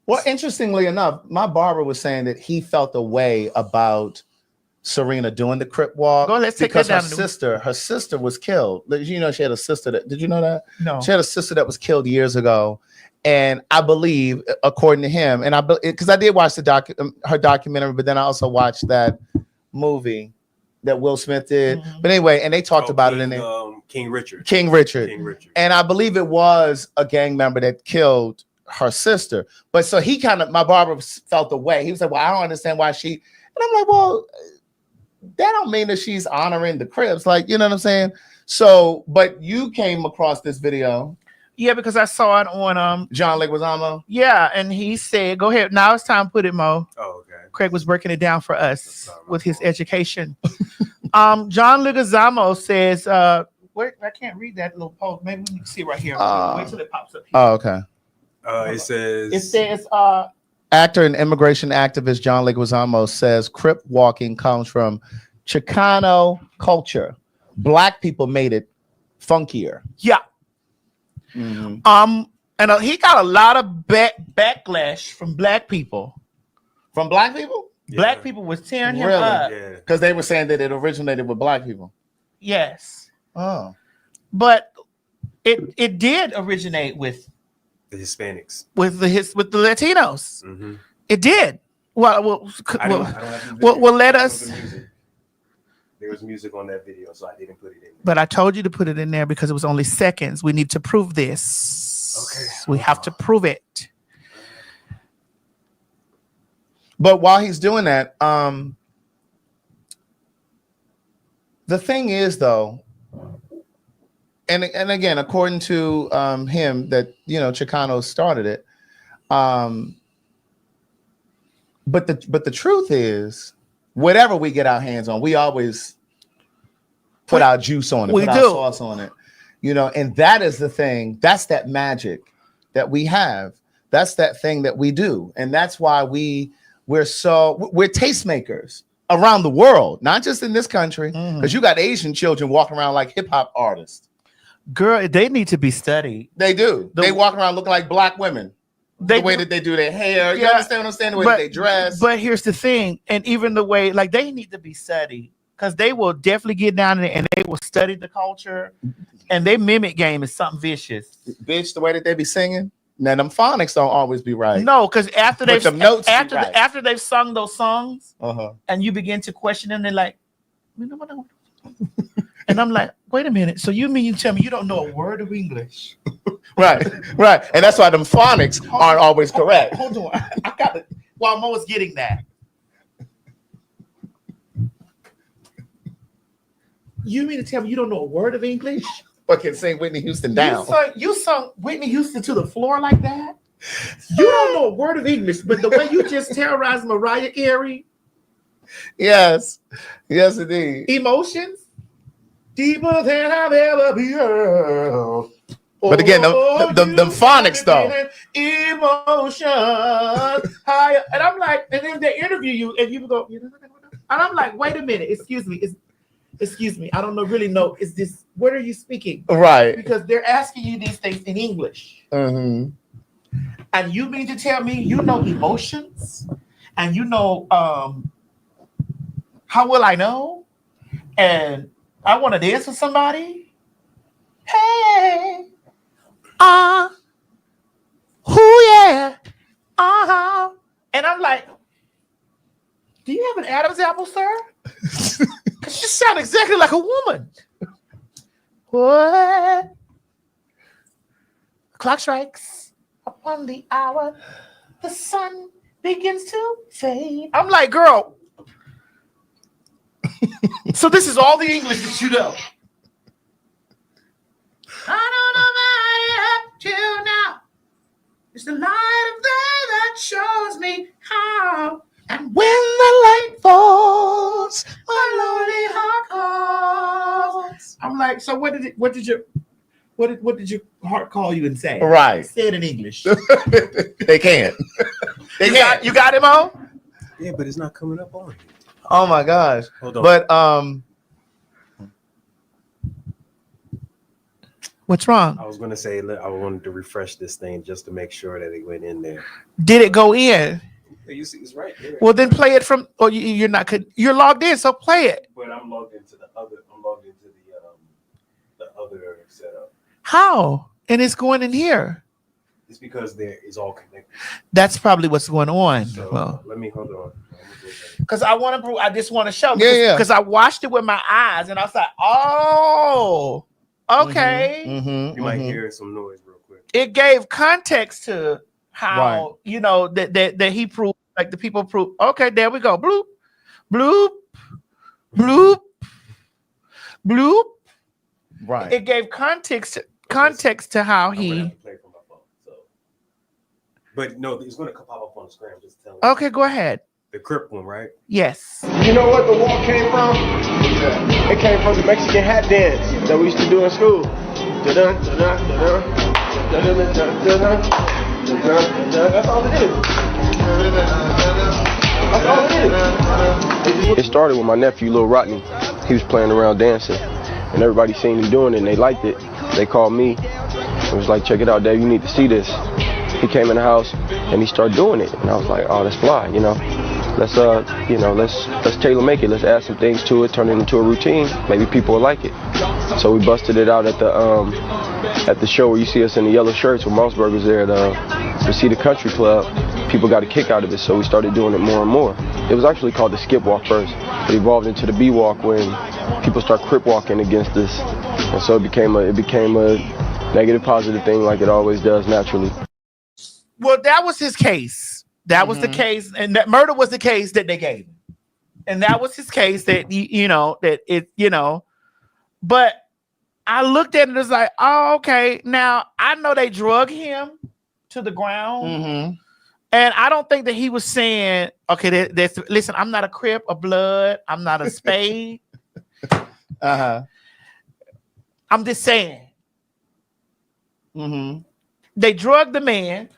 Well, interestingly enough, my barber was saying that he felt a way about Serena doing the Crip walk. Go, let's take because that down. Her sister was killed. You know, she had a sister that. Did you know that? No. She had a sister that was killed years ago, and I believe, according to him, and because I did watch her documentary, but then I also watched that movie that Will Smith did. Mm-hmm. But anyway, and they talked about it in there. King Richard. And I believe it was a gang member that killed her sister. But so my barber felt the way. He was like, well, I don't understand why she, and I'm like, well, that don't mean that she's honoring the Crips. Like, you know what I'm saying? So, but you came across this video. Yeah, because I saw it on John Leguizamo. Yeah, and he said, go ahead. Now it's time to put it, Mo. Oh, okay. Craig was breaking it down for us with his education. John Leguizamo says, I can't read that little post. Maybe we can see right here. Wait till it pops up here. Oh, okay. It says actor and immigration activist John Leguizamo says Crip walking comes from Chicano culture. Black people made it funkier. Yeah. Mm-hmm. And he got a lot of backlash from black people. From black people? Black people was tearing him up. Because they were saying that it originated with black people. Yes. Oh. But it did originate with the Hispanics, with the Latinos. Mm-hmm. It did. Well, let us. There was music on that video, so I didn't put it in there. But I told you to put it in there because it was only seconds. We need to prove this. Okay. We have to prove it. But while he's doing that, the thing is, though, and again, according to him, that Chicanos started it. But the truth is, whatever we get our hands on, we always put our juice on it, put our sauce on it, and that is the thing. That's that magic that we have. That's that thing that we do, and that's why we're tastemakers around the world, not just in this country, because you got Asian children walking around like hip hop artists. Girl, they need to be studied. They do. They walk around looking like black women. The way that they do their hair. You understand what I'm saying? The way that they dress. But here's the thing. And even the way, like, they need to be studied. Because they will definitely get down there and they will study the culture. And their mimic game is something vicious. Bitch, the way that they be singing. Now, them phonics don't always be right. No, because after they've sung those songs, uh-huh, and you begin to question them, they're like, and I'm like, wait a minute. So you mean you tell me you don't know a word of English? Right. And that's why them phonics aren't always correct. Hold on. I got it. While Mo was getting that. You mean to tell me you don't know a word of English? But can sing Whitney Houston down. You sung Whitney Houston to the floor like that? You don't know a word of English, but the way you just terrorized Mariah Carey. Yes, indeed. Emotions. Deeper than I've ever been. But again, them phonics though. Emotion higher. And I'm like, and then they interview you and you go, and I'm like, wait a minute, excuse me. I don't really know. Is this, what are you speaking? Right. Because they're asking you these things in English. Mm-hmm. And you mean to tell me you know emotions? And you know, how will I know? And I want to dance with somebody. Hey, who yeah, and I'm like, do you have an Adam's apple, sir? Because you sound exactly like a woman. What? Clock strikes upon the hour. The sun begins to fade. I'm like, girl. So this is all the English that you know. I don't know about it up till now. It's the light of day that shows me how. And when the light falls, my lonely heart calls. I'm like, so what did your heart call you and say? Right. Say it in English. They can't. You got him on? Yeah, but it's not coming up on. Oh my gosh. Hold on. But What's wrong? I was gonna say I wanted to refresh this thing just to make sure that it went in there. Did it go in? You see, it's right there. Well, then play it from. Or you're not. You're logged in, so play it. But I'm logged into the other. I'm logged into the other setup. How? And it's going in here. It's because there is all connected. That's probably what's going on. So let me hold on. Because I want to prove. I just want to show. Yeah. Because I watched it with my eyes, and I was like, oh, okay. You might hear some noise real quick. It gave context to how that he proved, like the people proved. Okay, there we go. Bloop, bloop, bloop, bloop. Right. It gave context to how he. But no, it's going to pop up on the screen. Just tell me. Okay, go ahead. The Crip one, right? Yes. You know what the walk came from? It came from the Mexican hat dance that we used to do in school. That's all it is. That's all it is. It started with my nephew, Lil Rodney. He was playing around dancing, and everybody seen him doing it, and they liked it. They called me. It was like, check it out, Dave, you need to see this. He came in the house, and he started doing it, and I was like, oh, that's fly, you know. Let's tailor make it. Let's add some things to it, turn it into a routine. Maybe people will like it. So we busted it out at the show where you see us in the yellow shirts with Mossberger's there at the See the Country Club. People got a kick out of it, so we started doing it more and more. It was actually called the skip walk first. It evolved into the B walk when people start crip walking against this, and so it became a negative positive thing like it always does naturally. Well, that was his case. That was the case, and that murder was the case that they gave him, and that was his case that But I looked at it and was like, oh, okay. Now I know they drug him to the ground, and I don't think that he was saying, okay, listen, I'm not a Crip, a Blood, I'm not a Spade. I'm just saying. They drugged the man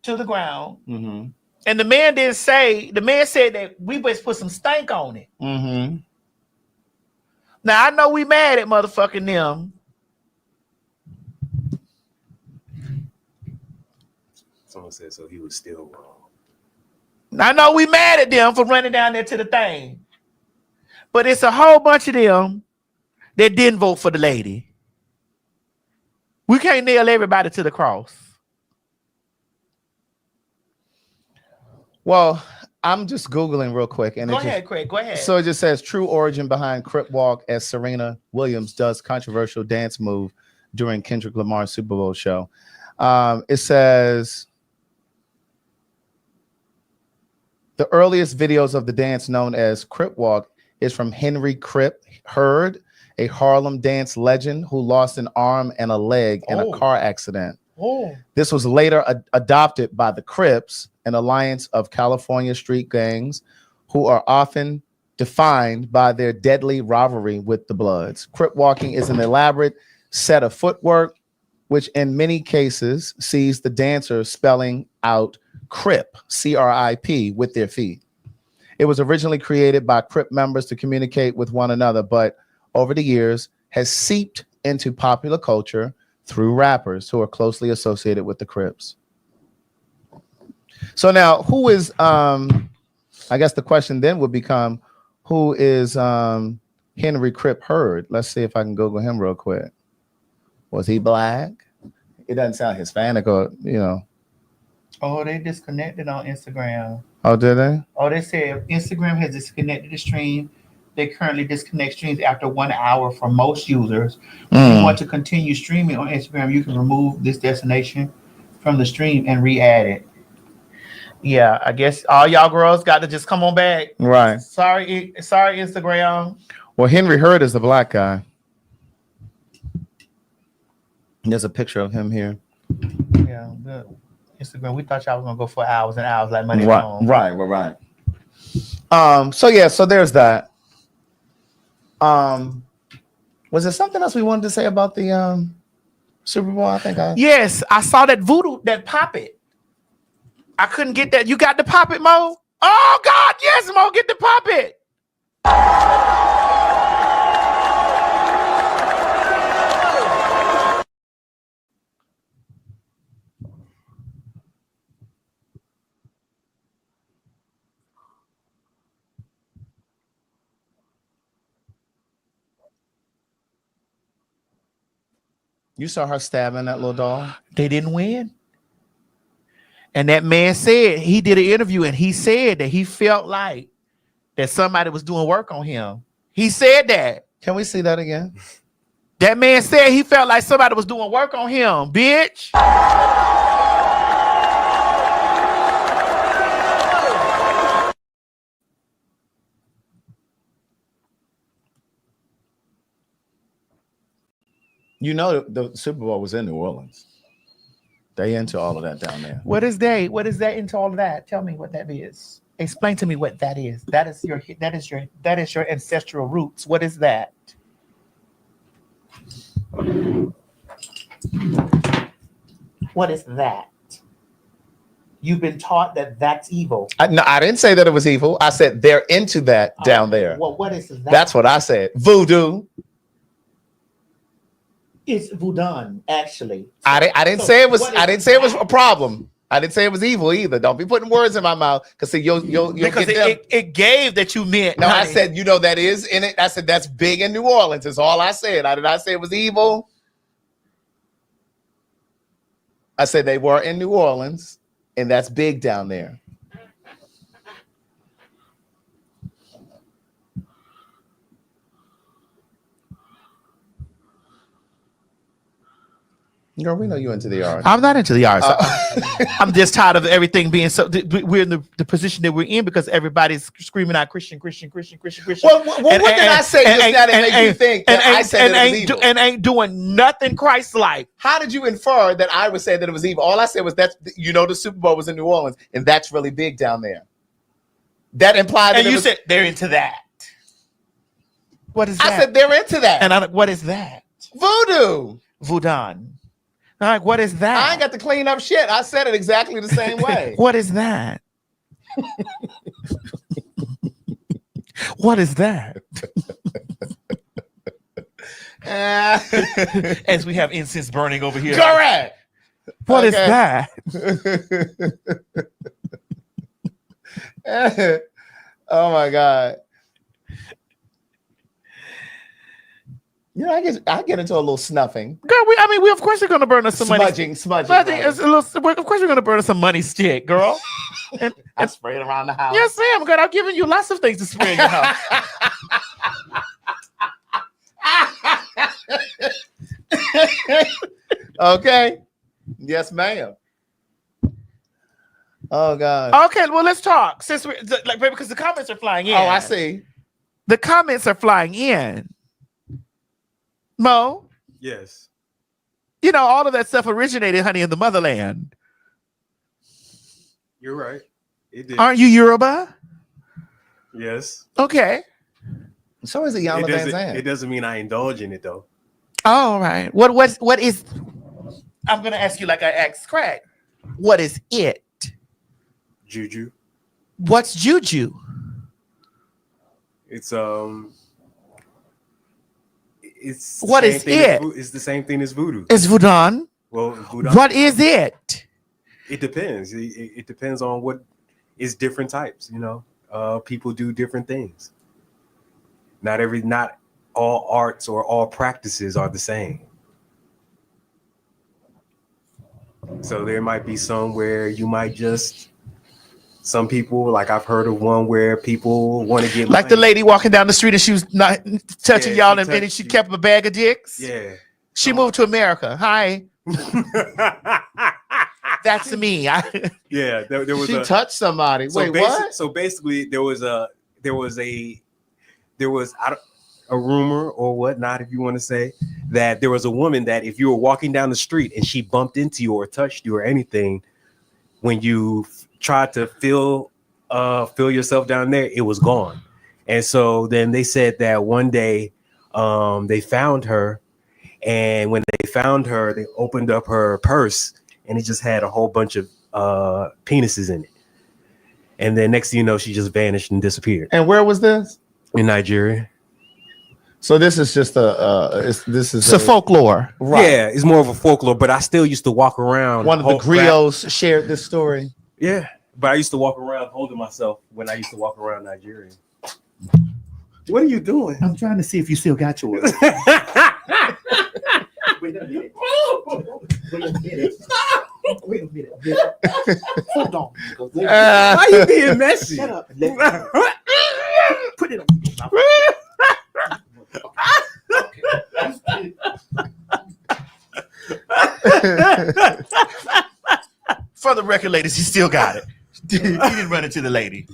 to the ground, and the man didn't say. The man said that we best put some stank on it. Now I know we mad at motherfucking them. Someone said so he was still wrong. I know we mad at them for running down there to the thing, but it's a whole bunch of them that didn't vote for the lady. We can't nail everybody to the cross. Well, I'm just Googling real quick. And Go ahead, Craig. Go ahead. So it just says true origin behind Crip Walk as Serena Williams does controversial dance move during Kendrick Lamar's Super Bowl show. It says the earliest videos of the dance known as Crip Walk is from Henry Crip Hurd, a Harlem dance legend who lost an arm and a leg in a car accident. This was later adopted by the Crips, an alliance of California street gangs who are often defined by their deadly rivalry with the Bloods. Crip walking is an elaborate set of footwork, which in many cases sees the dancer spelling out Crip, C-R-I-P, with their feet. It was originally created by Crip members to communicate with one another, but over the years has seeped into popular culture through rappers who are closely associated with the Crips. So now, who is, I guess the question then would become, who is Henry Crip Hurd? Let's see if I can Google him real quick. Was he black? It doesn't sound Hispanic or, Oh, they disconnected on Instagram. Oh, did they? Oh, they said Instagram has disconnected the stream. They currently disconnect streams after 1 hour for most users. If you want to continue streaming on Instagram, you can remove this destination from the stream and re-add it. Yeah, I guess all y'all girls got to just come on back. Right. Sorry, Instagram. Well, Henry Hurd is the black guy. There's a picture of him here. Yeah, good. Instagram, we thought y'all was gonna go for hours and hours like money. Right. So there's that. Was there something else we wanted to say about the Super Bowl? Yes, I saw that VooDoo, that pop it. I couldn't get that. You got the pop it, Mo? Oh God, yes, Mo, get the pop it. You saw her stabbing that little doll. They didn't win. And that man said, he did an interview and he said that he felt like that somebody was doing work on him. He said that. Can we see that again? That man said he felt like somebody was doing work on him, bitch. You know the Super Bowl was in New Orleans. They into all of that down there. What is they? What is that into all of that? Tell me what that is. Explain to me what that is. That is your ancestral roots. What is that? What is that? You've been taught that that's evil. No, I didn't say that it was evil. I said they're into that down there. Well, what is that? That's what I said. Voodoo. It's voodoo, actually. I didn't say it was. I didn't say it was a problem. I didn't say it was evil either. Don't be putting words in my mouth because you'll because get it gave that you meant. No, honey. I said that is in it. I said that's big in New Orleans. Is all I said. I did not say it was evil. I said they were in New Orleans, and that's big down there. Girl, we know you into the art. I'm not into the arts. I'm just tired of everything being so. We're in the position that we're in because everybody's screaming out Christian. Well, what did I say just now that make you think that I said that it was evil? And ain't doing nothing Christ-like. How did you infer that I would say that it was evil? All I said was that the Super Bowl was in New Orleans, and that's really big down there. That implied that and you said they're into that. What is that? I said they're into that. And what is that? Voodoo. Voodoo. Like, what is that? I ain't got to clean up shit. I said it exactly the same way. What is that? What is that? As we have incense burning over here. Correct. What is that? Oh my God. I get into a little snuffing. Girl, we of course are gonna burn us some money. Smudging. Of course we're gonna burn us some money stick, girl. And spray it around the house. Yes, ma'am. Good. I've given you lots of things to spray in your house. Okay. Yes, ma'am. Oh God. Okay, well let's talk. Since we're because the comments are flying in. Oh, I see. The comments are flying in. Mo? Yes. All of that stuff originated, honey, in the motherland. You're right. It did. Aren't you Yoruba? Yes. Okay. So is it Yama Van Zandt. It doesn't mean I indulge in it though. All right. What is I'm gonna ask you like I asked Craig. What is it? Juju. What's juju? It's what is it? It's the same thing as voodoo. It's voodoo. Well, voodoo. What is it? It depends. It depends on what is different types. People do different things. Not all arts or all practices are the same. So there might be some where you might just. Some people, like I've heard of one where people want to get like money. The lady walking down the street and she was not touching y'all and she kept a bag of dicks. Yeah. She moved to America. Hi. That's me. Yeah. There was she touched somebody. Wait, what? So basically there was a rumor or whatnot, if you want to say, that there was a woman that if you were walking down the street and she bumped into you or touched you or anything, when you tried to fill yourself down there, it was gone. And so then they said that one day they found her, and when they found her, they opened up her purse and it just had a whole bunch of penises in it. And then next thing you know, she just vanished and disappeared. And where was this? In Nigeria. So this is just a folklore. Right. Yeah, it's more of a folklore, but I still used to walk around. One of the griots shared this story. Yeah, but I used to walk around holding myself when I used to walk around Nigeria. What are you doing? I'm trying to see if you still got yours. Wait a minute. Hold on. Why you being messy? Shut up. Put it on your mouth. For the record, ladies, he still got it. He didn't run into the lady.